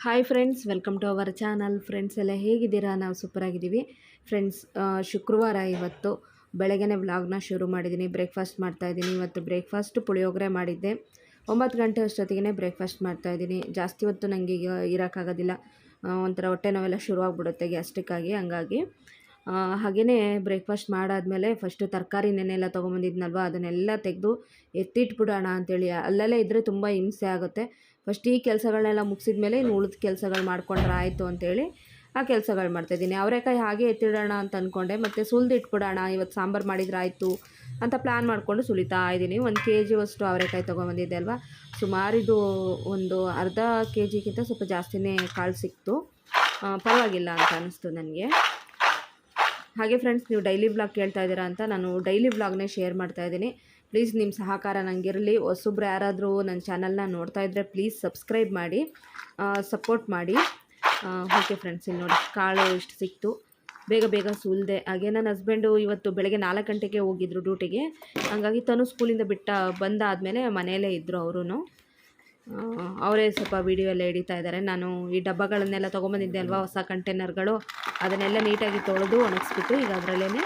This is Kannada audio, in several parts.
Hi friends, welcome to our channel. Friends ಎಲ್ಲ ಹೇಗಿದ್ದೀರಾ? ನಾವು ಸೂಪರ್ ಆಗಿದ್ದೀವಿ ಫ್ರೆಂಡ್ಸ್. ಶುಕ್ರವಾರ ಇವತ್ತು ಬೆಳಗ್ಗೆನೇ ವ್ಲಾಗ್ನ ಶುರು ಮಾಡಿದ್ದೀನಿ. ಬ್ರೇಕ್ಫಾಸ್ಟ್ ಮಾಡ್ತಾಯಿದ್ದೀನಿ. ಇವತ್ತು ಬ್ರೇಕ್ಫಾಸ್ಟ್ ಪುಳಿಯೋಗರೆ ಮಾಡಿದ್ದೆ. 9 ಗಂಟೆ ಅಷ್ಟೊತ್ತಿಗೆ ಬ್ರೇಕ್ಫಾಸ್ಟ್ ಮಾಡ್ತಾಯಿದ್ದೀನಿ. ಜಾಸ್ತಿ ಹೊತ್ತು ನನಗೆ ಈಗ ಇರೋಕ್ಕಾಗೋದಿಲ್ಲ, ಒಂಥರ ಹೊಟ್ಟೆ ನೋವೆಲ್ಲ ಶುರುವಾಗ್ಬಿಡುತ್ತೆ ಗ್ಯಾಸ್ಟ್ರಿಕ್ಕಾಗಿ. ಹಂಗಾಗಿ ಹಾಗೆಯೇ ಬ್ರೇಕ್ಫಾಸ್ಟ್ ಮಾಡಾದಮೇಲೆ ಫಸ್ಟು ತರಕಾರಿ ನೆನೆಲ್ಲ ತೊಗೊಂಬಂದಿದ್ನಲ್ವ, ಅದನ್ನೆಲ್ಲ ತೆಗೆದು ಎತ್ತಿಟ್ಬಿಡೋಣ ಅಂಥೇಳಿ. ಅಲ್ಲಲ್ಲೇ ಇದ್ದರೆ ತುಂಬ ಹಿಂಸೆ ಆಗುತ್ತೆ. ಫಸ್ಟ್ ಈ ಕೆಲಸಗಳನ್ನೆಲ್ಲ ಮುಗಿಸಿದ ಮೇಲೆ ಇನ್ನು ಉಳಿದ ಕೆಲಸಗಳು ಮಾಡ್ಕೊಂಡ್ರೆ ಆಯಿತು ಅಂಥೇಳಿ ಆ ಕೆಲಸಗಳು ಮಾಡ್ತಾಯಿದ್ದೀನಿ. ಅವರೆಕಾಯಿ ಹಾಗೆ ಎತ್ತಿಡೋಣ ಅಂತ ಅಂದ್ಕೊಂಡೆ, ಮತ್ತು ಸುಲಿದು ಇಟ್ಬಿಡೋಣ, ಇವತ್ತು ಸಾಂಬಾರು ಮಾಡಿದ್ರೆ ಆಯಿತು ಅಂತ ಪ್ಲ್ಯಾನ್ ಮಾಡಿಕೊಂಡು ಸುಲಿತಾ ಇದ್ದೀನಿ. 1 kg ಅಷ್ಟು ಅವರೆಕಾಯಿ ತೊಗೊಂಬಂದಿದ್ದೆ ಅಲ್ವಾ, ಸುಮಾರಿದು ಒಂದು ಅರ್ಧ kgಗಿಂತ ಸ್ವಲ್ಪ ಜಾಸ್ತಿನೇ ಕಾಳು ಸಿಕ್ತು. ಪರವಾಗಿಲ್ಲ ಅಂತ ಅನ್ನಿಸ್ತು ನನಗೆ. ಹಾಗೆ ಫ್ರೆಂಡ್ಸ್, ನೀವು ಡೈಲಿ ವ್ಲಾಗ್ ಕೇಳ್ತಾ ಇದ್ದೀರಾ ಅಂತ ನಾನು ಡೈಲಿ ವ್ಲಾಗ್ನೇ ಶೇರ್ ಮಾಡ್ತಾಯಿದ್ದೀನಿ. ಪ್ಲೀಸ್ ನಿಮ್ಮ ಸಹಕಾರ ನನಗಿರಲಿ. ಹೊಸಬ್ರು ಯಾರಾದರೂ ನನ್ನ ಚಾನಲ್ನ ನೋಡ್ತಾ ಇದ್ದರೆ ಪ್ಲೀಸ್ ಸಬ್ಸ್ಕ್ರೈಬ್ ಮಾಡಿ, ಸಪೋರ್ಟ್ ಮಾಡಿ. ಓಕೆ ಫ್ರೆಂಡ್ಸ್, ಇಲ್ಲಿ ನೋಡಿ ಕಾಳು ಇಷ್ಟು ಸಿಕ್ತು, ಬೇಗ ಬೇಗ ಸುಲಿದೆ. ಹಾಗೆ ನನ್ನ ಹಸ್ಬೆಂಡು ಇವತ್ತು ಬೆಳಗ್ಗೆ 4 ಗಂಟೆಗೆ ಹೋಗಿದ್ರು ಡ್ಯೂಟಿಗೆ. ಹಾಗಾಗಿ ತನು ಸ್ಕೂಲಿಂದ ಬಂದಾದಮೇಲೆ ಮನೆಯಲ್ಲೇ ಇದ್ದರು ಅವರು. ಅವರೇ ಸ್ವಲ್ಪ ವೀಡಿಯೋ ಎಲ್ಲ ಹಿಡಿತಾ ಇದ್ದಾರೆ. ನಾನು ಈ ಡಬ್ಬಗಳನ್ನೆಲ್ಲ ತೊಗೊಂಬಂದಿದ್ದೆ ಅಲ್ವಾ, ಹೊಸ ಕಂಟೈನರ್ಗಳು, ಅದನ್ನೆಲ್ಲ ನೀಟಾಗಿ ತೊಳೆದು ಒಣಗಿಸ್ಬಿಟ್ಟು ಈಗ ಅದರಲ್ಲೇ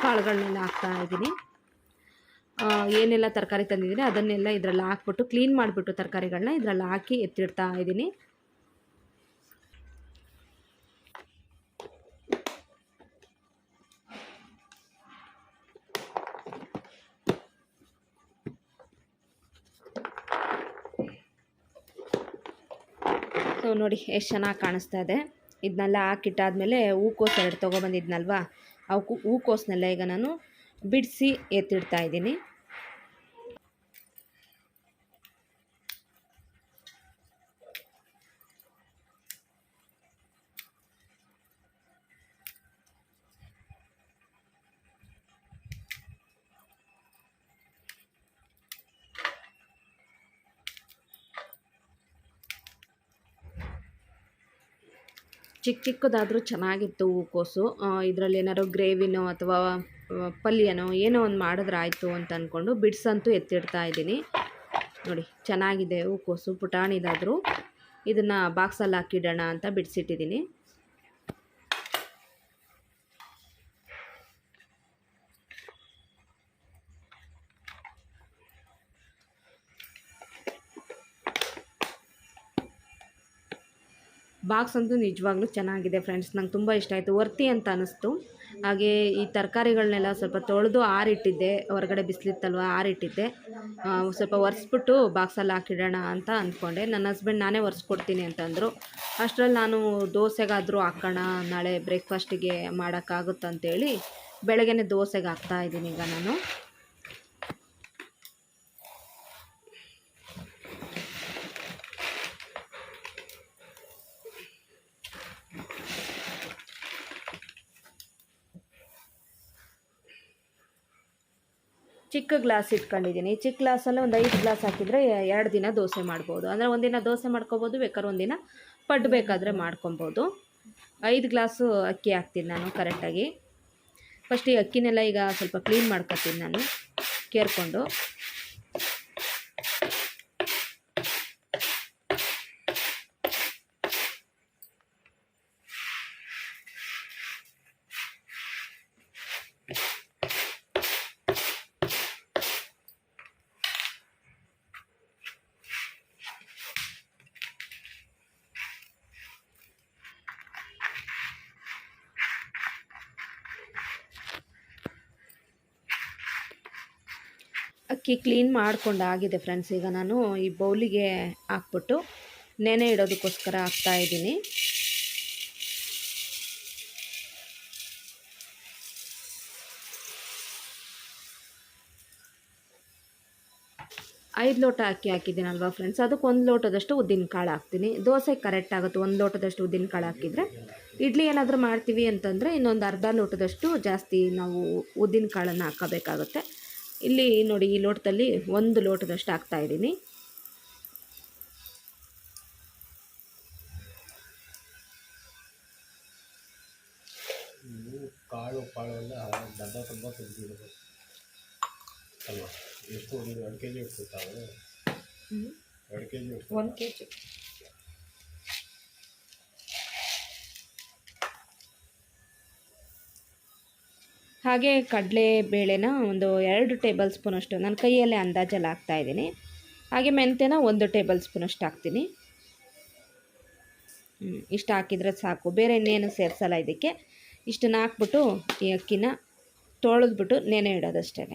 ಕಾಳುಗಳನ್ನೆಲ್ಲ ಹಾಕ್ತಾಯಿದ್ದೀನಿ. ಏನೆಲ್ಲ ತರಕಾರಿ ತಂದಿದ್ದೀನಿ ಅದನ್ನೆಲ್ಲ ಇದರಲ್ಲಿ ಹಾಕ್ಬಿಟ್ಟು ಕ್ಲೀನ್ ಮಾಡಿಬಿಟ್ಟು ತರಕಾರಿಗಳನ್ನ ಇದರಲ್ಲಿ ಹಾಕಿ ಎತ್ತಿಡ್ತಾ ಇದ್ದೀನಿ. ಸೊ ನೋಡಿ ಎಷ್ಟು ಚೆನ್ನಾಗಿ ಕಾಣಿಸ್ತಾ ಇದೆ. ಇದನ್ನೆಲ್ಲ ಹಾಕಿಟ್ಟಾದಮೇಲೆ ಹೂಕೋಸು 2 ತೊಗೊಬಂದಿದ್ನಲ್ವ, ಆ ಹೂಕೋಸನ್ನೆಲ್ಲ ಈಗ ನಾನು ಬಿಡಿಸಿ ಎತ್ತಿಡ್ತಾ ಇದ್ದೀನಿ. ಚಿಕ್ಕ ಚಿಕ್ಕದಾದರೂ ಚೆನ್ನಾಗಿತ್ತು ಹೂಕೋಸು. ಇದರಲ್ಲಿ ಏನಾದ್ರು ಗ್ರೇವಿನೋ ಅಥವಾ ಪಲ್ಯನೋ ಏನೋ ಒಂದು ಮಾಡಿದ್ರೆ ಆಯಿತು ಅಂತ ಅಂದ್ಕೊಂಡು ಬಿಡ್ಸಂತೂ ಎತ್ತಿಡ್ತಾ ಇದ್ದೀನಿ. ನೋಡಿ ಚೆನ್ನಾಗಿದೆ ಹೂಕೋಸು, ಪುಟಾಣಿದಾದರೂ. ಇದನ್ನು ಬಾಕ್ಸಲ್ಲಿ ಹಾಕಿಡೋಣ ಅಂತ ಬಿಡಿಸಿಟ್ಟಿದ್ದೀನಿ. ಬಾಕ್ಸ್ ಅಂತೂ ನಿಜವಾಗ್ಲೂ ಚೆನ್ನಾಗಿದೆ ಫ್ರೆಂಡ್ಸ್, ನಂಗೆ ತುಂಬ ಇಷ್ಟ ಆಯಿತು, ವರ್ತಿ ಅಂತ ಅನ್ನಿಸ್ತು. ಹಾಗೆ ಈ ತರಕಾರಿಗಳನ್ನೆಲ್ಲ ಸ್ವಲ್ಪ ತೊಳೆದು ಆರಿಟ್ಟಿದ್ದೆ, ಹೊರಗಡೆ ಬಿಸಿಲಿತ್ತಲ್ವ ಆರಿಟ್ಟಿದ್ದೆ. ಸ್ವಲ್ಪ ಒರೆಸ್ಬಿಟ್ಟು ಬಾಕ್ಸಲ್ಲಿ ಹಾಕಿಡೋಣ ಅಂತ ಅಂದ್ಕೊಂಡೆ. ನನ್ನ ಹಸ್ಬೆಂಡ್ ನಾನೇ ಒರೆಸ್ಕೊಡ್ತೀನಿ ಅಂತಂದರು. ಅಷ್ಟರಲ್ಲಿ ನಾನು ದೋಸೆಗಾದರೂ ಹಾಕೋಣ, ನಾಳೆ ಬ್ರೇಕ್ಫಾಸ್ಟಿಗೆ ಮಾಡೋಕ್ಕಾಗುತ್ತಂತೇಳಿ ಬೆಳಗ್ಗೆನೇ ದೋಸೆಗೆ ಹಾಕ್ತಾಯಿದ್ದೀನಿ ಈಗ ನಾನು. ಚಿಕ್ಕ ಗ್ಲಾಸ್ ಇಟ್ಕೊಂಡಿದ್ದೀನಿ. ಚಿಕ್ಕ ಗ್ಲಾಸಲ್ಲಿ ಒಂದು 5 ಗ್ಲಾಸ್ ಹಾಕಿದರೆ 2 ದಿನ ದೋಸೆ ಮಾಡ್ಬೋದು. ಅಂದರೆ ಒಂದಿನ ದೋಸೆ ಮಾಡ್ಕೊಬೋದು, ಬೇಕಾದ್ರೆ ಒಂದಿನ ಪಡ್ಡು ಬೇಕಾದರೆ ಮಾಡ್ಕೊಬೋದು. 5 ಗ್ಲಾಸು ಅಕ್ಕಿ ಹಾಕ್ತೀನಿ ನಾನು ಕರೆಕ್ಟಾಗಿ. ಫಸ್ಟ್ ಈ ಅಕ್ಕಿನೆಲ್ಲ ಈಗ ಸ್ವಲ್ಪ ಕ್ಲೀನ್ ಮಾಡ್ಕೊತೀನಿ ನಾನು ಕೇರ್ಕೊಂಡು. ಅಕ್ಕಿ ಕ್ಲೀನ್ ಮಾಡ್ಕೊಂಡಾಗಿದೆ ಫ್ರೆಂಡ್ಸ್. ಈಗ ನಾನು ಈ ಬೌಲಿಗೆ ಹಾಕ್ಬಿಟ್ಟು ನೆನೆ ಇಡೋದಕ್ಕೋಸ್ಕರ ಹಾಕ್ತಾಯಿದ್ದೀನಿ. ಐದು ಲೋಟ ಅಕ್ಕಿ ಹಾಕಿದ್ದೀನಲ್ವ ಫ್ರೆಂಡ್ಸ್, ಅದಕ್ಕೆ 1 ಲೋಟದಷ್ಟು ಉದ್ದಿನ ಕಾಳು ಹಾಕ್ತೀನಿ. ದೋಸೆ ಕರೆಕ್ಟ್ ಆಗುತ್ತೆ 1 ಲೋಟದಷ್ಟು ಉದ್ದಿನ ಕಾಳು ಹಾಕಿದರೆ. ಇಡ್ಲಿ ಏನಾದರೂ ಮಾಡ್ತೀವಿ ಅಂತಂದರೆ ಇನ್ನೊಂದು ಅರ್ಧ ಲೋಟದಷ್ಟು ಜಾಸ್ತಿ ನಾವು ಉದ್ದಿನ ಕಾಳನ್ನು ಹಾಕೋಬೇಕಾಗುತ್ತೆ. ಇಲ್ಲಿ ನೋಡಿ ಈ ಲೋಟದಲ್ಲಿ 1 ಲೋಟದಷ್ಟು ಹಾಕ್ತಾಯಿದ್ದೀನಿ. ಕಾಳು ಎಲ್ಲ ಡಬ್ಬ ತುಂಬ ತೆಗೆದಿಡಬೇಕು ಅಲ್ವಾ? ಎಷ್ಟು 2 kg ಇಟ್ಕೊತಾವೆ? 2 kg 1 kg ಹಾಗೆ ಕಡಲೆ ಬೇಳೆನ ಒಂದು 2 ಟೇಬಲ್ ಸ್ಪೂನಷ್ಟು ನನ್ನ ಕೈಯಲ್ಲೇ ಅಂದಾಜಲ್ಲಿ ಹಾಕ್ತಾಯಿದ್ದೀನಿ. ಹಾಗೆ ಮೆಂತ್ಯನ 1 ಟೇಬಲ್ ಸ್ಪೂನಷ್ಟು ಹಾಕ್ತೀನಿ. ಇಷ್ಟು ಹಾಕಿದರೆ ಸಾಕು, ಬೇರೆ ಇನ್ನೇನು ಸೇರಿಸಲ್ಲ ಇದಕ್ಕೆ. ಇಷ್ಟನ್ನು ಹಾಕ್ಬಿಟ್ಟು ಈ ಅಕ್ಕಿನ ತೊಳೆದ್ಬಿಟ್ಟು ನೆನೆ ಇಡೋದಷ್ಟೇ.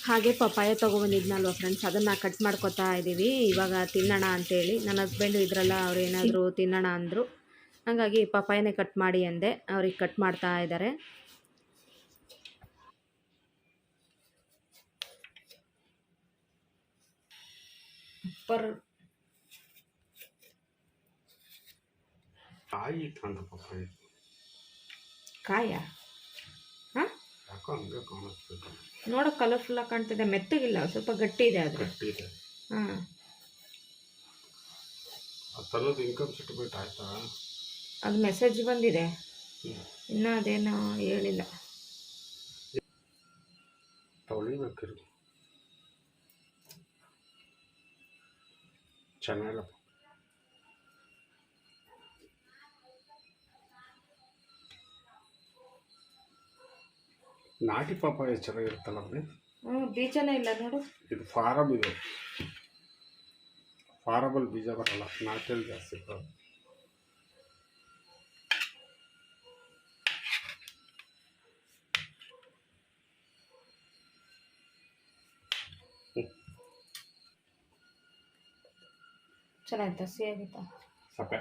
ಹಾಗೆ ಪಪ್ಪಾಯ ತೊಗೊಬಂದಿದ್ನಲ್ವ ಫ್ರೆಂಡ್ಸ್, ಅದನ್ನು ಕಟ್ ಮಾಡ್ಕೊತಾ ಇದ್ದೀವಿ ಇವಾಗ ತಿನ್ನೋಣ ಅಂತೇಳಿ. ನನ್ನ ಹಸ್ಬೆಂಡು ಇದ್ರಲ್ಲ ಅವ್ರು ಏನಾದರೂ ತಿನ್ನೋಣ ಅಂದರು, ಹಾಗಾಗಿ ಪಪ್ಪಾಯನೇ ಕಟ್ ಮಾಡಿ ಅಂದೆ. ಅವ್ರಿಗೆ ಕಟ್ ಮಾಡ್ತಾ ಇದ್ದಾರೆ. ಕಾಯ ಹಾಂ, ನೋಡೋಕೆ ಕಲರ್ಫುಲ್ಲಾಗಿ ಕಾಣ್ತಿದೆ, ಮೆತ್ತಗಿಲ್ಲ, ಸ್ವಲ್ಪ ಗಟ್ಟಿ ಇದೆ. ಆದರೆ ಹಾಂ, ಅದು ಮೆಸೇಜ್ ಬಂದಿದೆ, ಇನ್ನೂ ಅದೇನೋ ಹೇಳಿಲ್ಲ. ಚೆನ್ನಾಗಿಲ್ಲ. ನಾಟಿ ಪಪ್ಪಾಯ ಚೆನ್ನಾಗಿರುತ್ತಲ್ಲ ಅದು. ಬೀಜನೇ ಇಲ್ಲ ನೋಡು. ಇದು ಫಾರಮ್, ಇದು ಫಾರಮಲ್ಲಿ ಬೀಜ ಬರಲ್ಲ, ನಾಟಿಯಲ್ಲಿ ಜಾಸ್ತಿ ಬರೋದು. ಚೆನ್ನಾಗಿತ್ತಾ, ಸಿಹಿಯಾಗಿತ್ತಾ? ಸಪ್ಪೆ.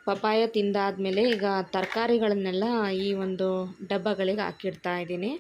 ಪಪಾಯ ತಿಂದಾದ್ಮೇಲೆ ಈಗ ತರಕಾರಿಗಳನ್ನೆಲ್ಲ ಈ ಒಂದು ಡಬ್ಬಗಳಿಗೆ ಹಾಕಿಡ್ತಾ ಇದ್ದೀನಿ.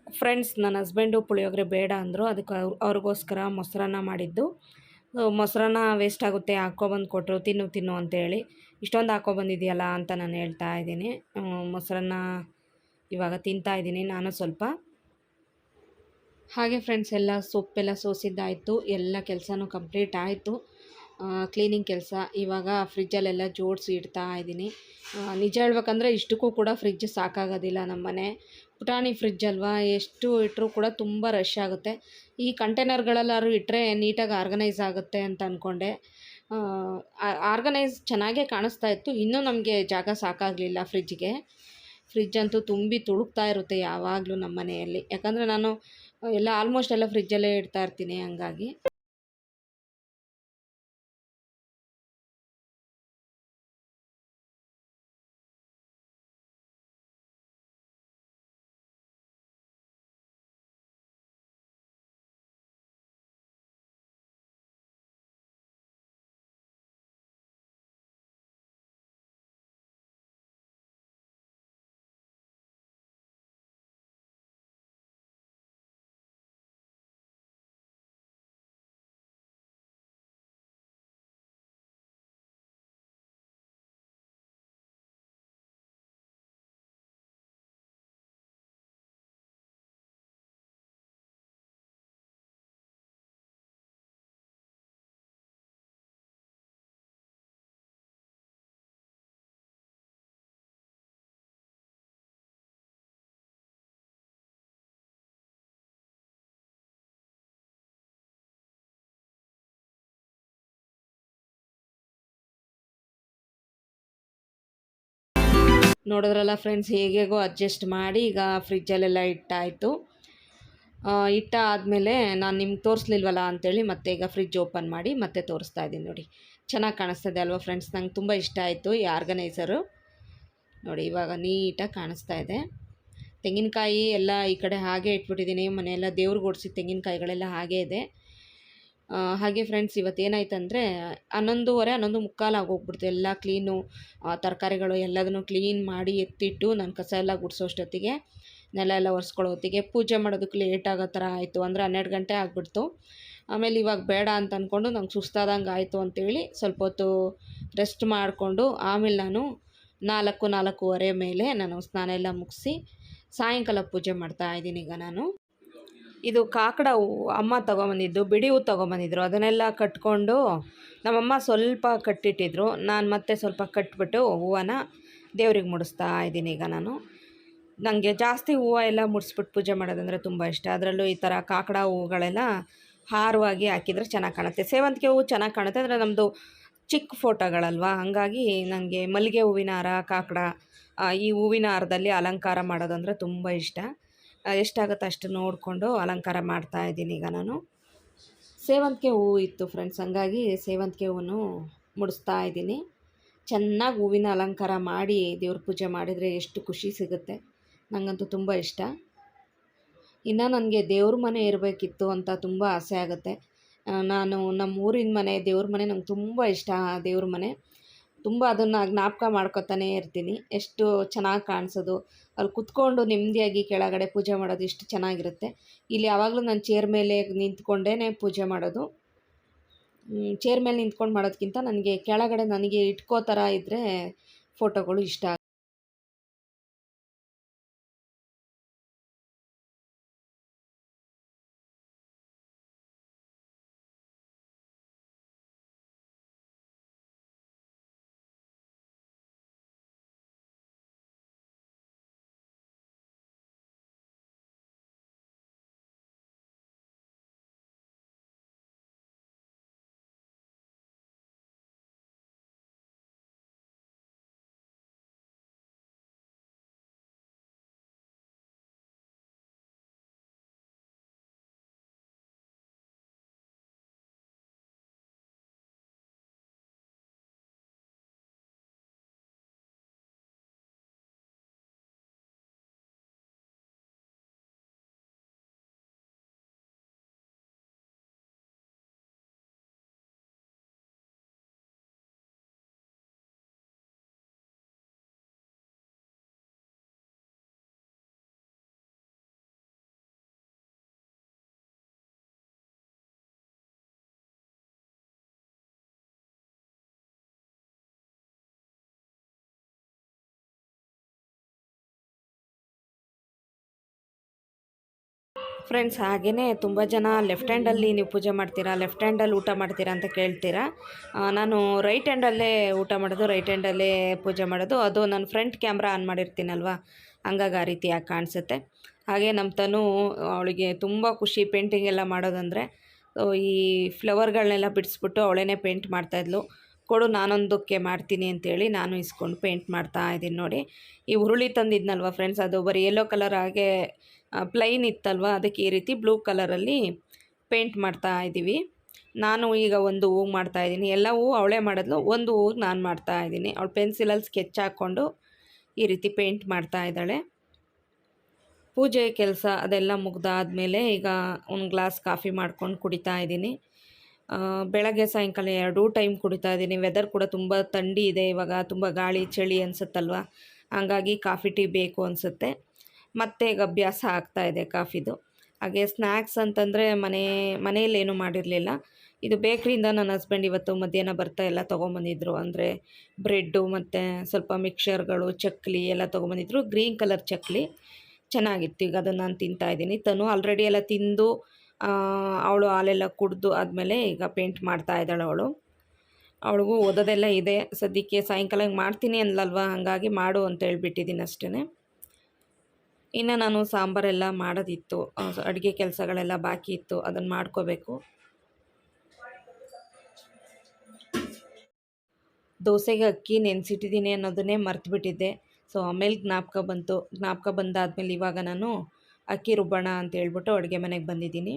ಫ್ರೆಂಡ್ಸ್, ನನ್ನ ಹಸ್ಬೆಂಡು ಪುಳಿಯೋಗರೆ ಬೇಡ ಅಂದರು, ಅದಕ್ಕೆ ಅವ್ರಿಗೋಸ್ಕರ ಮೊಸರನ್ನ ಮಾಡಿದ್ದು. ಮೊಸರನ್ನ ವೇಸ್ಟ್ ಆಗುತ್ತೆ, ಹಾಕ್ಕೊಬಂದು ಕೊಟ್ಟರು, ತಿನ್ನು ಅಂತೇಳಿ. ಇಷ್ಟೊಂದು ಹಾಕ್ಕೊಬಂದಿದೆಯಲ್ಲ ಅಂತ ನಾನು ಹೇಳ್ತಾ ಇದ್ದೀನಿ. ಮೊಸರನ್ನ ಇವಾಗ ತಿಂತಾಯಿದ್ದೀನಿ ನಾನು ಸ್ವಲ್ಪ. ಹಾಗೆ ಫ್ರೆಂಡ್ಸ್, ಎಲ್ಲ ಸೊಪ್ಪೆಲ್ಲ ಸೋಸಿದ್ದಾಯಿತು, ಎಲ್ಲ ಕೆಲಸನೂ ಕಂಪ್ಲೀಟ್ ಆಯಿತು. ಕ್ಲೀನಿಂಗ್ ಕೆಲಸ ಇವಾಗ ಫ್ರಿಜ್ಜಲ್ಲೆಲ್ಲ ಜೋಡಿಸಿ ಇಡ್ತಾ ಇದ್ದೀನಿ. ನಿಜ ಹೇಳ್ಬೇಕಂದ್ರೆ ಇಷ್ಟಕ್ಕೂ ಕೂಡ ಫ್ರಿಜ್ ಸಾಕಾಗೋದಿಲ್ಲ. ನಮ್ಮ ಮನೆ ಪುಟಾಣಿ ಫ್ರಿಜ್ ಅಲ್ವಾ, ಎಷ್ಟು ಇಟ್ಟರೂ ಕೂಡ ತುಂಬ ರಶ್ ಆಗುತ್ತೆ. ಈ ಕಂಟೈನರ್ಗಳಲ್ಲಾದ್ರು ಇಟ್ಟರೆ ನೀಟಾಗಿ ಆರ್ಗನೈಸ್ ಆಗುತ್ತೆ ಅಂತ ಅಂದ್ಕೊಂಡೆ. ಆರ್ಗನೈಸ್ ಚೆನ್ನಾಗೇ ಕಾಣಿಸ್ತಾ ಇತ್ತು, ಇನ್ನೂ ನಮಗೆ ಜಾಗ ಸಾಕಾಗಲಿಲ್ಲ ಫ್ರಿಜ್ಗೆ. ಫ್ರಿಜ್ ಅಂತೂ ತುಂಬಿ ತುಳುಕ್ತಾ ಇರುತ್ತೆ ಯಾವಾಗಲೂ ನಮ್ಮ ಮನೆಯಲ್ಲಿ, ಯಾಕಂದರೆ ನಾನು ಎಲ್ಲ ಆಲ್ಮೋಸ್ಟ್ ಎಲ್ಲ ಫ್ರಿಜ್ಜಲ್ಲೇ ಇಡ್ತಾ ಇರ್ತೀನಿ, ಹಂಗಾಗಿ. ನೋಡಿದ್ರಲ್ಲ ಫ್ರೆಂಡ್ಸ್, ಹೇಗೇಗೋ ಅಡ್ಜಸ್ಟ್ ಮಾಡಿ ಈಗ ಫ್ರಿಜ್ಜಲ್ಲೆಲ್ಲ ಇಟ್ಟಾಯಿತು. ಇಟ್ಟಾದಮೇಲೆ ನಾನು ನಿಮ್ಗೆ ತೋರಿಸ್ಲಿಲ್ವಲ್ಲ ಅಂಥೇಳಿ ಮತ್ತೆ ಈಗ ಫ್ರಿಜ್ ಓಪನ್ ಮಾಡಿ ಮತ್ತೆ ತೋರಿಸ್ತಾ ಇದ್ದೀನಿ. ನೋಡಿ, ಚೆನ್ನಾಗಿ ಕಾಣಿಸ್ತದೆ ಅಲ್ವಾ ಫ್ರೆಂಡ್ಸ್? ನಂಗೆ ತುಂಬ ಇಷ್ಟ ಆಯಿತು ಈ ಆರ್ಗನೈಸರು. ನೋಡಿ, ಇವಾಗ ನೀಟಾಗಿ ಕಾಣಿಸ್ತಾ ಇದೆ. ತೆಂಗಿನಕಾಯಿ ಎಲ್ಲ ಈ ಕಡೆ ಹಾಗೆ ಇಟ್ಬಿಟ್ಟಿದ್ದೀನಿ. ಮನೆಯೆಲ್ಲ ದೇವ್ರಿಗೆ ಓಡಿಸಿ ತೆಂಗಿನಕಾಯಿಗಳೆಲ್ಲ ಹಾಗೇ ಇದೆ. ಹಾಗೆ ಫ್ರೆಂಡ್ಸ್, ಇವತ್ತೇನಾಯ್ತಂದರೆ 11:15 11:45 ಆಗೋಗ್ಬಿಡ್ತು. ಎಲ್ಲ ಕ್ಲೀನು, ತರಕಾರಿಗಳು ಎಲ್ಲದನ್ನು ಕ್ಲೀನ್ ಮಾಡಿ ಎತ್ತಿಟ್ಟು ನಾನು ಕಸ ಎಲ್ಲ ಗುಡಿಸೋಷ್ಟೊತ್ತಿಗೆ, ನೆಲ ಎಲ್ಲ ಒರೆಸ್ಕೊಳ್ಳೋ ಹೊತ್ತಿಗೆ ಪೂಜೆ ಮಾಡೋದಕ್ಕೆ ಲೇಟ್ ಆಗೋ ಥರ ಆಯಿತು. ಅಂದರೆ 12 ಗಂಟೆ ಆಗಿಬಿಡ್ತು. ಆಮೇಲೆ ಇವಾಗ ಬೇಡ ಅಂತ ಅಂದ್ಕೊಂಡು ನಂಗೆ ಸುಸ್ತಾದಂಗೆ ಆಯಿತು ಅಂತೇಳಿ ಸ್ವಲ್ಪ ಹೊತ್ತು ರೆಸ್ಟ್ ಮಾಡಿಕೊಂಡು ಆಮೇಲೆ ನಾನು 4:30 ಮೇಲೆ ನಾನು ಸ್ನಾನ ಎಲ್ಲ ಮುಗಿಸಿ ಸಾಯಂಕಾಲ ಪೂಜೆ ಮಾಡ್ತಾಯಿದ್ದೀನಿ. ಈಗ ನಾನು ಇದು ಕಾಕಡ ಹೂವು ಅಮ್ಮ ತೊಗೊಂಬಂದಿದ್ದು, ಬಿಡಿ ಹೂವು ತೊಗೊಂಬಂದಿದ್ರು. ಅದನ್ನೆಲ್ಲ ಕಟ್ಕೊಂಡು ನಮ್ಮಮ್ಮ ಸ್ವಲ್ಪ ಕಟ್ಟಿಟ್ಟಿದ್ರು. ನಾನು ಮತ್ತೆ ಸ್ವಲ್ಪ ಕಟ್ಬಿಟ್ಟು ಹೂವನ ದೇವ್ರಿಗೆ ಮುಡಿಸ್ತಾ ಇದ್ದೀನಿ. ಈಗ ನನಗೆ ಜಾಸ್ತಿ ಹೂವು ಎಲ್ಲ ಮುಡಿಸ್ಬಿಟ್ಟು ಪೂಜೆ ಮಾಡೋದಂದರೆ ತುಂಬ ಇಷ್ಟ. ಅದರಲ್ಲೂ ಈ ಥರ ಕಾಕಡ ಹೂವುಗಳೆಲ್ಲ ಹಾರವಾಗಿ ಹಾಕಿದರೆ ಚೆನ್ನಾಗಿ ಕಾಣುತ್ತೆ. ಸೇವಂತಿಗೆ ಹೂವು ಚೆನ್ನಾಗಿ ಕಾಣುತ್ತೆ, ಅಂದರೆ ನಮ್ಮದು ಚಿಕ್ಕ ಫೋಟೋಗಳಲ್ವ, ಹಾಗಾಗಿ ನನಗೆ ಮಲ್ಲಿಗೆ ಹೂವಿನ ಹಾರ, ಕಾಕಡ, ಈ ಹೂವಿನ ಹಾರದಲ್ಲಿ ಅಲಂಕಾರ ಮಾಡೋದಂದರೆ ತುಂಬ ಇಷ್ಟ. ಎಷ್ಟಾಗುತ್ತೆ ಅಷ್ಟು ನೋಡಿಕೊಂಡು ಅಲಂಕಾರ ಮಾಡ್ತಾಯಿದ್ದೀನಿ. ಈಗ ನಾನು ಸೇವಂತಿಗೆ ಹೂವು ಇತ್ತು ಫ್ರೆಂಡ್ಸ್, ಹಂಗಾಗಿ ಸೇವಂತಿಗೆ ಹೂವನ್ನು ಮುಡಿಸ್ತಾ ಇದ್ದೀನಿ. ಚೆನ್ನಾಗಿ ಹೂವಿನ ಅಲಂಕಾರ ಮಾಡಿ ದೇವ್ರ ಪೂಜೆ ಮಾಡಿದರೆ ಎಷ್ಟು ಖುಷಿ ಸಿಗುತ್ತೆ. ನನಗಂತೂ ತುಂಬ ಇಷ್ಟ. ಇನ್ನು ನನಗೆ ದೇವ್ರ ಮನೆ ಇರಬೇಕಿತ್ತು ಅಂತ ತುಂಬ ಆಸೆ ಆಗುತ್ತೆ. ನಾನು ನಮ್ಮ ಊರಿನ ಮನೆ, ದೇವ್ರ ಮನೆ ನಂಗೆ ತುಂಬ ಇಷ್ಟ. ಆ ದೇವ್ರ ಮನೆ ತುಂಬ ಅದನ್ನು ಜ್ಞಾಪಕ ಮಾಡ್ಕೊತಾನೇ ಇರ್ತೀನಿ. ಎಷ್ಟು ಚೆನ್ನಾಗಿ ಕಾಣಿಸೋದು, ಅಲ್ಲಿ ಕುತ್ಕೊಂಡು ನೆಮ್ಮದಿಯಾಗಿ ಕೆಳಗಡೆ ಪೂಜೆ ಮಾಡೋದು ಎಷ್ಟು ಚೆನ್ನಾಗಿರುತ್ತೆ. ಇಲ್ಲಿ ಯಾವಾಗಲೂ ನಾನು ಚೇರ್ ಮೇಲೆ ನಿಂತ್ಕೊಂಡೇ ಪೂಜೆ ಮಾಡೋದು. ಚೇರ್ ಮೇಲೆ ನಿಂತ್ಕೊಂಡು ಮಾಡೋದಕ್ಕಿಂತ ನನಗೆ ಕೆಳಗಡೆ ನನಗೆ ಇಟ್ಕೋ ಥರ ಇದ್ದರೆ ಫೋಟೋಗಳು ಇಷ್ಟ. ಫ್ರೆಂಡ್ಸ್, ಹಾಗೆಯೇ ತುಂಬ ಜನ ಲೆಫ್ಟ್ ಹ್ಯಾಂಡಲ್ಲಿ ನೀವು ಪೂಜೆ ಮಾಡ್ತೀರಾ, ಲೆಫ್ಟ್ ಹ್ಯಾಂಡಲ್ಲಿ ಊಟ ಮಾಡ್ತೀರಾ ಅಂತ ಕೇಳ್ತೀರಾ. ನಾನು ರೈಟ್ ಹ್ಯಾಂಡಲ್ಲೇ ಊಟ ಮಾಡೋದು, ರೈಟ್ ಹ್ಯಾಂಡಲ್ಲೇ ಪೂಜೆ ಮಾಡೋದು. ಅದು ನಾನು ಫ್ರಂಟ್ ಕ್ಯಾಮ್ರಾ ಆನ್ ಮಾಡಿರ್ತೀನಲ್ವ, ಹಂಗಾಗಿ ಆ ರೀತಿಯಾಗಿ ಕಾಣಿಸುತ್ತೆ. ಹಾಗೆ ನಮ್ಮ ತನು, ಅವಳಿಗೆ ತುಂಬ ಖುಷಿ ಪೇಂಟಿಂಗ್ ಎಲ್ಲ ಮಾಡೋದಂದರೆ. ಈ ಫ್ಲವರ್ಗಳನ್ನೆಲ್ಲ ಬಿಡಿಸ್ಬಿಟ್ಟು ಅವಳೇ ಪೇಂಟ್ ಮಾಡ್ತಾಯಿದ್ಲು. ಕೊಡು ನಾನೊಂದಕ್ಕೆ ಮಾಡ್ತೀನಿ ಅಂತೇಳಿ ನಾನು ಇಸ್ಕೊಂಡು ಪೇಂಟ್ ಮಾಡ್ತಾ ಇದ್ದೀನಿ. ನೋಡಿ, ಈ ಹುರುಳಿ ತಂದಿದ್ನಲ್ವ ಫ್ರೆಂಡ್ಸ್, ಅದು ಬರೀ ಯೆಲ್ಲೋ ಕಲರ್ ಹಾಗೆ ಪ್ಲೈನ್ ಇತ್ತಲ್ವ, ಅದಕ್ಕೆ ಈ ರೀತಿ ಬ್ಲೂ ಕಲರಲ್ಲಿ ಪೇಂಟ್ ಮಾಡ್ತಾ ಇದ್ದೀವಿ. ನಾನು ಈಗ ಒಂದು ಹೂವು ಮಾಡ್ತಾಯಿದ್ದೀನಿ. ಎಲ್ಲ ಹೂವು ಅವಳೇ ಮಾಡಿದ್ಲು, ಒಂದು ಹೂವು ನಾನು ಮಾಡ್ತಾಯಿದ್ದೀನಿ. ಅವಳು ಪೆನ್ಸಿಲಲ್ಲಿ ಸ್ಕೆಚ್ ಹಾಕ್ಕೊಂಡು ಈ ರೀತಿ ಪೇಂಟ್ ಮಾಡ್ತಾ ಇದ್ದಾಳೆ. ಪೂಜೆ ಕೆಲಸ ಅದೆಲ್ಲ ಮುಗ್ದಾದ್ಮೇಲೆ ಈಗ ಒಂದು ಗ್ಲಾಸ್ ಕಾಫಿ ಮಾಡ್ಕೊಂಡು ಕುಡಿತಾ ಇದ್ದೀನಿ. ಬೆಳಗ್ಗೆ ಸಾಯಂಕಾಲ ಎರಡೂ ಟೈಮ್ ಕುಡಿತಾ ಇದ್ದೀನಿ. ವೆದರ್ ಕೂಡ ತುಂಬ ಥಂಡಿ ಇದೆ ಇವಾಗ, ತುಂಬ ಗಾಳಿ ಚಳಿ ಅನಿಸುತ್ತಲ್ವ, ಹಾಗಾಗಿ ಕಾಫಿ ಟೀ ಬೇಕು ಅನಿಸುತ್ತೆ. ಮತ್ತೆ ಈಗ ಅಭ್ಯಾಸ ಆಗ್ತಾಯಿದೆ ಕಾಫಿದು. ಹಾಗೆ ಸ್ನ್ಯಾಕ್ಸ್ ಅಂತಂದರೆ ಮನೆಯಲ್ಲೇನೂ ಮಾಡಿರಲಿಲ್ಲ. ಇದು ಬೇಕ್ರಿಯಿಂದ ನನ್ನ ಹಸ್ಬೆಂಡ್ ಇವತ್ತು ಮಧ್ಯಾಹ್ನ ಬರ್ತಾ ಎಲ್ಲ ತೊಗೊಂಬಂದಿದ್ರು. ಅಂದರೆ ಬ್ರೆಡ್ಡು ಮತ್ತು ಸ್ವಲ್ಪ ಮಿಕ್ಸರ್ಗಳು, ಚಕ್ಕಲಿ ಎಲ್ಲ ತೊಗೊಂಬಂದಿದ್ರು. ಗ್ರೀನ್ ಕಲರ್ ಚಕ್ಕಲಿ ಚೆನ್ನಾಗಿತ್ತು. ಈಗ ಅದನ್ನು ನಾನು ತಿಂತಾಯಿದ್ದೀನಿ. ತನು ಆಲ್ರೆಡಿ ಎಲ್ಲ ತಿಂದು ಅವಳು ಹಾಲೆಲ್ಲ ಕುಡಿದು ಆದಮೇಲೆ ಈಗ ಪೇಂಟ್ ಮಾಡ್ತಾ ಇದ್ದಾಳೆ. ಅವಳಿಗೂ ಓದೋದೆಲ್ಲ ಇದೆ. ಸದ್ಯಕ್ಕೆ ಸಾಯಂಕಾಲ ಮಾಡ್ತೀನಿ ಅಂದ್ಲಲ್ವ, ಹಾಗಾಗಿ ಮಾಡು ಅಂತ ಹೇಳ್ಬಿಟ್ಟಿದ್ದೀನಿ ಅಷ್ಟೇ. ಇನ್ನು ನಾನು ಸಾಂಬಾರೆಲ್ಲ ಮಾಡೋದಿತ್ತು, ಅಡುಗೆ ಕೆಲಸಗಳೆಲ್ಲ ಬಾಕಿ ಇತ್ತು, ಅದನ್ನು ಮಾಡ್ಕೋಬೇಕು. ದೋಸೆಗೆ ಅಕ್ಕಿ ನೆನೆಸಿಟ್ಟಿದ್ದೀನಿ ಅನ್ನೋದನ್ನೇ ಮರ್ತುಬಿಟ್ಟಿದ್ದೆ. ಸೊ ಆಮೇಲೆ ಜ್ಞಾಪಕ ಬಂದಾದಮೇಲೆ ಇವಾಗ ನಾನು ಅಕ್ಕಿ ರುಬ್ಬೋಣ ಅಂತ ಹೇಳ್ಬಿಟ್ಟು ಅಡುಗೆ ಮನೆಗೆ ಬಂದಿದ್ದೀನಿ.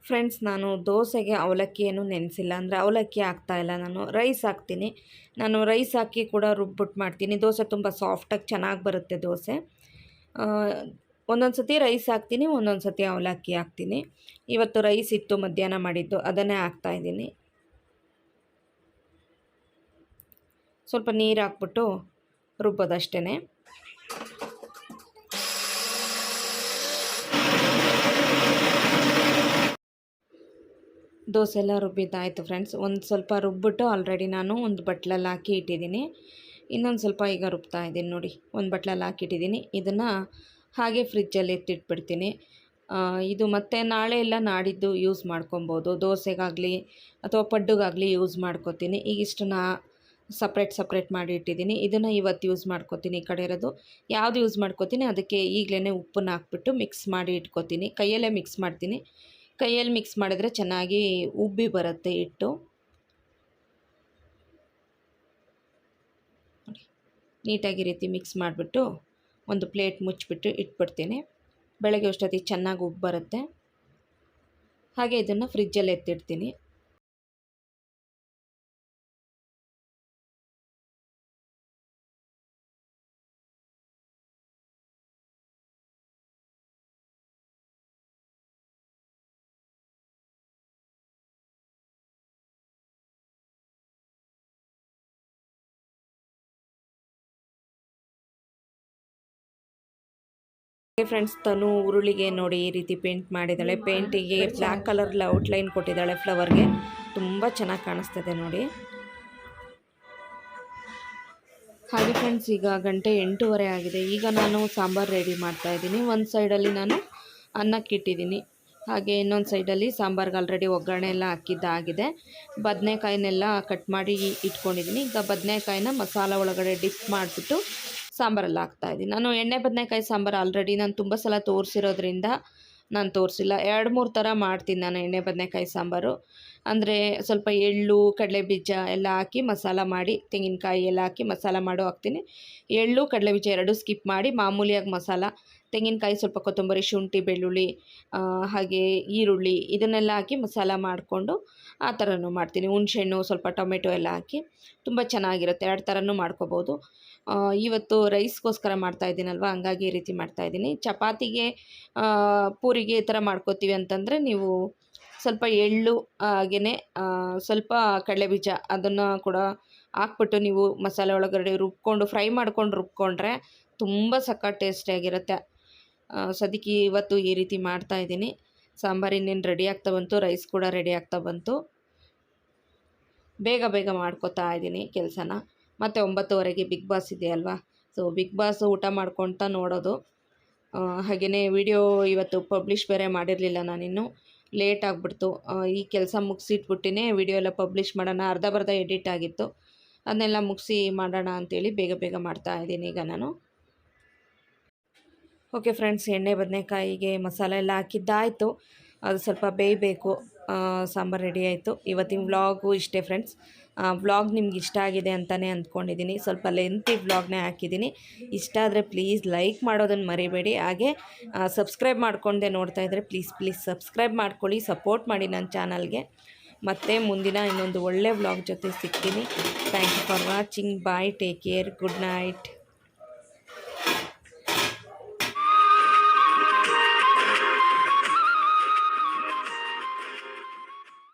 ಫ್ರೆಂಡ್ಸ್, ನಾನು ದೋಸೆಗೆ ಅವಲಕ್ಕಿ ಏನು ನೆನೆಸಿಲ್ಲ, ಅಂದರೆ ಅವಲಕ್ಕಿ ಹಾಕ್ತಾಯಿಲ್ಲ, ನಾನು ರೈಸ್ ಹಾಕ್ತೀನಿ. ನಾನು ರೈಸ್ ಹಾಕಿ ಕೂಡ ರುಬ್ಬಿಟ್ಟು ಮಾಡ್ತೀನಿ. ದೋಸೆ ತುಂಬ ಸಾಫ್ಟಾಗಿ ಚೆನ್ನಾಗಿ ಬರುತ್ತೆ ದೋಸೆ. ಒಂದೊಂದು ಸತಿ ರೈಸ್ ಹಾಕ್ತೀನಿ, ಒಂದೊಂದು ಸತಿ ಅವಲಕ್ಕಿ ಹಾಕ್ತೀನಿ. ಇವತ್ತು ರೈಸ್ ಇತ್ತು ಮಧ್ಯಾಹ್ನ ಮಾಡಿದ್ದು, ಅದನ್ನೇ ಹಾಕ್ತಾಯಿದ್ದೀನಿ. ಸ್ವಲ್ಪ ನೀರು ಹಾಕ್ಬಿಟ್ಟು ರುಬ್ಬೋದಷ್ಟೇ. ದೋಸೆ ಎಲ್ಲ ರುಬ್ಬಿದ್ದಾಯಿತು ಫ್ರೆಂಡ್ಸ್. ಒಂದು ಸ್ವಲ್ಪ ರುಬ್ಬಿಟ್ಟು ಆಲ್ರೆಡಿ ನಾನು ಒಂದು ಬಟ್ಲಲ್ಲಿ ಹಾಕಿ ಇಟ್ಟಿದ್ದೀನಿ. ಇನ್ನೊಂದು ಸ್ವಲ್ಪ ಈಗ ರುಬ್ತಾ ಇದ್ದೀನಿ ನೋಡಿ, ಒಂದು ಬಟ್ಲಲ್ಲಿ ಹಾಕಿಟ್ಟಿದ್ದೀನಿ. ಇದನ್ನು ಹಾಗೆ ಫ್ರಿಜ್ಜಲ್ಲಿ ಎತ್ತಿಟ್ಬಿಡ್ತೀನಿ. ಇದು ಮತ್ತೆ ನಾಳೆ ಇಲ್ಲ ನಾಡಿದ್ದು ಯೂಸ್ ಮಾಡ್ಕೊಬೋದು. ದೋಸೆಗಾಗಲಿ ಅಥವಾ ಪಡ್ಡುಗಾಗಲಿ ಯೂಸ್ ಮಾಡ್ಕೊತೀನಿ. ಈಗ ಇಷ್ಟನ್ನ ಸಪ್ರೇಟ್ ಮಾಡಿ ಇಟ್ಟಿದ್ದೀನಿ. ಇದನ್ನು ಇವತ್ತು ಯೂಸ್ ಮಾಡ್ಕೊತೀನಿ. ಈ ಕಡೆ ಇರೋದು ಯಾವುದು ಯೂಸ್ ಮಾಡ್ಕೊತೀನಿ ಅದಕ್ಕೆ ಈಗಲೇ ಉಪ್ಪನ್ನ ಹಾಕ್ಬಿಟ್ಟು ಮಿಕ್ಸ್ ಮಾಡಿ ಇಟ್ಕೊತೀನಿ. ಕೈಯಲ್ಲೇ ಮಿಕ್ಸ್ ಮಾಡ್ತೀನಿ. ಕೈಯಲ್ಲಿ ಮಿಕ್ಸ್ ಮಾಡಿದ್ರೆ ಚೆನ್ನಾಗಿ ಉಬ್ಬಿ ಬರುತ್ತೆ ಹಿಟ್ಟು. ನೋಡಿ, ನೀಟಾಗಿ ರೀತಿ ಮಿಕ್ಸ್ ಮಾಡಿಬಿಟ್ಟು ಒಂದು ಪ್ಲೇಟ್ ಮುಚ್ಚಿಬಿಟ್ಟು ಇಟ್ಬಿಡ್ತೀನಿ. ಬೆಳಗ್ಗೆ ಅಷ್ಟೊತ್ತಿಗೆ ಚೆನ್ನಾಗಿ ಉಬ್ಬಿ ಬರುತ್ತೆ. ಹಾಗೆ ಇದನ್ನು ಫ್ರಿಜ್ಜಲ್ಲಿ ಎತ್ತಿಡ್ತೀನಿ. ಫ್ರೆಂಡ್ಸ್, ತನು ಉರುಳಿಗೆ ನೋಡಿ ಈ ರೀತಿ ಪೇಂಟ್ ಮಾಡಿದ್ದಾಳೆ. ಪೇಂಟಿಗೆ ಬ್ಲ್ಯಾಕ್ ಕಲರ್ ಔಟ್ಲೈನ್ ಕೊಟ್ಟಿದ್ದಾಳೆ ಫ್ಲವರ್ಗೆ. ತುಂಬ ಚೆನ್ನಾಗಿ ಕಾಣಿಸ್ತದೆ ನೋಡಿ. ಹಾಗೆ ಫ್ರೆಂಡ್ಸ್, ಈಗ ಗಂಟೆ 8:15 ಆಗಿದೆ. ಈಗ ನಾನು ಸಾಂಬಾರು ರೆಡಿ ಮಾಡ್ತಾಯಿದ್ದೀನಿ. ಒಂದು ಸೈಡಲ್ಲಿ ನಾನು ಅನ್ನಕ್ಕೆ ಇಟ್ಟಿದ್ದೀನಿ. ಹಾಗೆ ಇನ್ನೊಂದು ಸೈಡಲ್ಲಿ ಸಾಂಬಾರ್ಗೆ ಆಲ್ರೆಡಿ ಒಗ್ಗರಣೆ ಎಲ್ಲ ಹಾಕಿದ್ದಾಗಿದೆ. ಬದನೆಕಾಯಿನೆಲ್ಲ ಕಟ್ ಮಾಡಿ ಇಟ್ಕೊಂಡಿದ್ದೀನಿ. ಈಗ ಬದನೆಕಾಯಿನ ಮಸಾಲ ಒಳಗಡೆ ಡಿಪ್ ಮಾಡಿಬಿಟ್ಟು ಸಾಂಬಾರಲ್ಲಿ ಹಾಕ್ತಾಯಿದ್ದೀನಿ. ನಾನು ಎಣ್ಣೆ ಬದನೆಕಾಯಿ ಸಾಂಬಾರು ಆಲ್ರೆಡಿ ನಾನು ತುಂಬ ಸಲ ತೋರಿಸಿರೋದ್ರಿಂದ ನಾನು ತೋರಿಸಿಲ್ಲ. 2-3 ಥರ ಮಾಡ್ತೀನಿ ನಾನು ಎಣ್ಣೆ ಬದನೆಕಾಯಿ ಸಾಂಬಾರು. ಅಂದರೆ ಸ್ವಲ್ಪ ಎಳ್ಳು, ಕಡಲೆಬೀಜ ಎಲ್ಲ ಹಾಕಿ ಮಸಾಲ ಮಾಡಿ, ತೆಂಗಿನಕಾಯಿ ಎಲ್ಲ ಹಾಕಿ ಮಸಾಲ ಮಾಡೋ ಹಾಕ್ತೀನಿ. ಎಳ್ಳು, ಕಡಲೆಬೀಜ ಎರಡೂ ಸ್ಕಿಪ್ ಮಾಡಿ ಮಾಮೂಲಿಯಾಗಿ ಮಸಾಲ, ತೆಂಗಿನಕಾಯಿ, ಸ್ವಲ್ಪ ಕೊತ್ತಂಬರಿ, ಶುಂಠಿ, ಬೆಳ್ಳುಳ್ಳಿ, ಹಾಗೆ ಈರುಳ್ಳಿ ಇದನ್ನೆಲ್ಲ ಹಾಕಿ ಮಸಾಲ ಮಾಡಿಕೊಂಡು ಆ ಥರನೂ ಮಾಡ್ತೀನಿ. ಹುಣಸೆಹಣ್ಣು, ಸ್ವಲ್ಪ ಟೊಮೆಟೊ ಎಲ್ಲ ಹಾಕಿ ತುಂಬ ಚೆನ್ನಾಗಿರುತ್ತೆ. 2 ಥರನೂ ಮಾಡ್ಕೋಬೋದು. ಇವತ್ತು ರೈಸ್ಗೋಸ್ಕರ ಮಾಡ್ತಾಯಿದ್ದೀನಲ್ವ, ಹಂಗಾಗಿ ಈ ರೀತಿ ಮಾಡ್ತಾಯಿದ್ದೀನಿ. ಚಪಾತಿಗೆ, ಪೂರಿಗೆ ಈ ಥರ ಮಾಡ್ಕೋತೀವಿ ಅಂತಂದರೆ ನೀವು ಸ್ವಲ್ಪ ಎಳ್ಳು, ಹಾಗೆಯೇ ಸ್ವಲ್ಪ ಕಡಲೆಬೀಜ ಅದನ್ನು ಕೂಡ ಹಾಕ್ಬಿಟ್ಟು ನೀವು ಮಸಾಲೆ ಒಳಗಡೆ ಫ್ರೈ ಮಾಡ್ಕೊಂಡು ರುಬ್ಕೊಂಡ್ರೆ ತುಂಬ ಸಖತ್ ಟೇಸ್ಟಿಯಾಗಿರುತ್ತೆ. ಸದ್ಯಕ್ಕೆ ಇವತ್ತು ಈ ರೀತಿ ಮಾಡ್ತಾಯಿದ್ದೀನಿ. ಸಾಂಬಾರು ಇನ್ನೇನು ರೆಡಿ ಆಗ್ತಾ ಬಂತು, ರೈಸ್ ಕೂಡ ರೆಡಿ ಆಗ್ತಾ ಬಂತು. ಬೇಗ ಮಾಡ್ಕೋತಾ ಇದ್ದೀನಿ ಕೆಲಸನ. ಮತ್ತು 9:30ಗೆ ಬಿಗ್ ಬಾಸ್ ಇದೆಯಲ್ವಾ, ಸೊ ಬಿಗ್ ಬಾಸ್ ಊಟ ಮಾಡ್ಕೊಳ್ತಾ ನೋಡೋದು. ಹಾಗೆಯೇ ವಿಡಿಯೋ ಇವತ್ತು ಪಬ್ಲಿಷ್ ಬೇರೆ ಮಾಡಿರಲಿಲ್ಲ ನಾನಿನ್ನು, ಲೇಟ್ ಆಗಿಬಿಡ್ತು. ಈ ಕೆಲಸ ಮುಗಿಸಿಟ್ಬಿಟ್ಟಿನೇ ವಿಡಿಯೋ ಎಲ್ಲ ಪಬ್ಲಿಷ್ ಮಾಡೋಣ, ಅರ್ಧ ಎಡಿಟ್ ಆಗಿತ್ತು, ಅದನ್ನೆಲ್ಲ ಮುಗಿಸಿ ಮಾಡೋಣ ಅಂಥೇಳಿ ಬೇಗ ಮಾಡ್ತಾಯಿದ್ದೀನಿ ಈಗ ನಾನು. ಓಕೆ ಫ್ರೆಂಡ್ಸ್, ಎಣ್ಣೆ ಬದನೆಕಾಯಿಗೆ ಮಸಾಲೆ ಎಲ್ಲ ಹಾಕಿದ್ದಾಯಿತು. ಅದು ಸ್ವಲ್ಪ ಬೇಯಬೇಕು. ಸಾಂಬಾರು ರೆಡಿ ಆಯಿತು. ಇವತ್ತಿನ ವ್ಲಾಗು ಇಷ್ಟೇ ಫ್ರೆಂಡ್ಸ್. ವ್ಲಾಗ್ ನಿಮ್ಗೆ ಇಷ್ಟ ಆಗಿದೆ ಅಂತಲೇ ಅಂದ್ಕೊಂಡಿದ್ದೀನಿ. ಸ್ವಲ್ಪ ಲೆಂತಿ ವ್ಲಾಗ್ನೇ ಹಾಕಿದ್ದೀನಿ. ಇಷ್ಟ ಆದರೆ ಪ್ಲೀಸ್ ಲೈಕ್ ಮಾಡೋದನ್ನು ಮರಿಬೇಡಿ. ಹಾಗೆ ಸಬ್ಸ್ಕ್ರೈಬ್ ಮಾಡ್ಕೊಂಡೆ ನೋಡ್ತಾ ಇದ್ದರೆ ಪ್ಲೀಸ್ ಸಬ್ಸ್ಕ್ರೈಬ್ ಮಾಡ್ಕೊಳ್ಳಿ, ಸಪೋರ್ಟ್ ಮಾಡಿ ನನ್ನ ಚಾನಲ್ಗೆ. ಮತ್ತು ಮುಂದಿನ ಇನ್ನೊಂದು ಒಳ್ಳೆ ವ್ಲಾಗ್ ಜೊತೆ ಸಿಗ್ತೀನಿ. Thank you for watching. Bye, take care, good night.